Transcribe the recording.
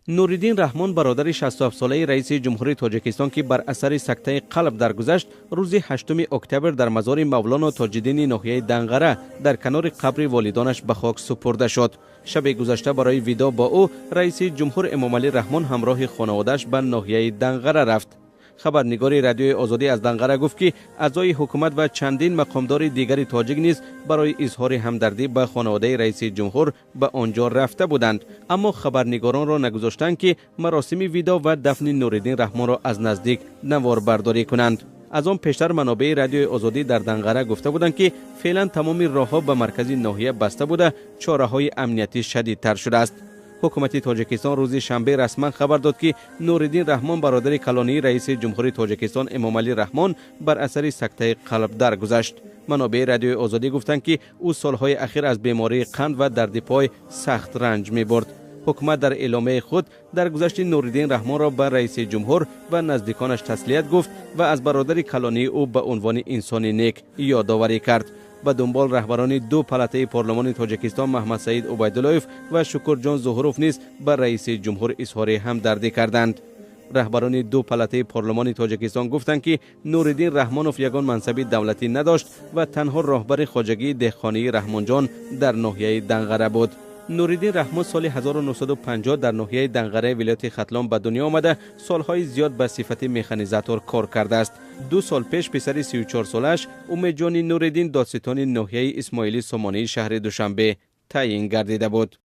نوریدین رحمان برادر 67 ساله رئیس جمهوری تاجیکستان که بر اثر سکته قلب درگذشت روز 8 اکتبر در مزار مولانا تاج‌الدین ناحیه دنغره در کنار قبر والدانش به خاک سپرده شد. شب گذشته برای ویدا با او رئیس جمهور امامعلی رحمان همراه خانواده‌اش به ناحیه دنغره رفت. خبرنگار رادیوی آزادی از دنغره گفت که اعضای حکومت و چندین مقامدار دیگر تاجیک نیز برای اظهار همدردی به خانواده رئیس جمهور به آنجا رفته بودند، اما خبرنگاران را نگذاشتند که مراسم ویدا و دفن نوریدین رحمان را از نزدیک نوار برداری کنند. از آن پیشتر منابع رادیوی آزادی در دنغره گفته بودند که فعلا تمام راه‌ها به مرکز ناحیه بسته بوده، چاره‌های امنیتی شدیدتر شده است. حکومت تاجیکستان روز شنبه رسما خبر داد که نوریدین رحمان برادر کلانی رئیس جمهوری تاجیکستان امامعلی رحمان بر اثر سکته قلب درگذشت. منابع رادیوی آزادی گفتند که او سالهای اخیر از بیماری قند و درد پای سخت رنج می برد. حکومت در اعلامیه خود درگذشت نوریدین رحمان را به رئیس جمهور و نزدیکانش تسلیت گفت و از برادر کلانی او به عنوان انسان نیک یادآوری کرد. به دنبال رهبران دو پلته پارلمان تاجیکستان محمد سعید عبیداللهیف و شکر جان ظهوروف نیز به رئیس جمهور اظهار همدردی کردند. رهبران دو پلته پارلمان تاجیکستان گفتند که نوریدین رحمانوف یگان منصب دولتی نداشت و تنها راهبر خواجگی دهقانی رحمان جان در ناحیه دنغره بود. نوریدین رحمان سال 1950 در ناحیه دنغره ولایت ختلان به دنیا آمده سالهای زیاد به صفت مکانیزاتور کار کرده است. 2 سال پیش پسر 34 سالش امید جان نوریدین دادستان ناحیه اسماعیلی سامانی شهر دوشنبه تعیین گردیده بود.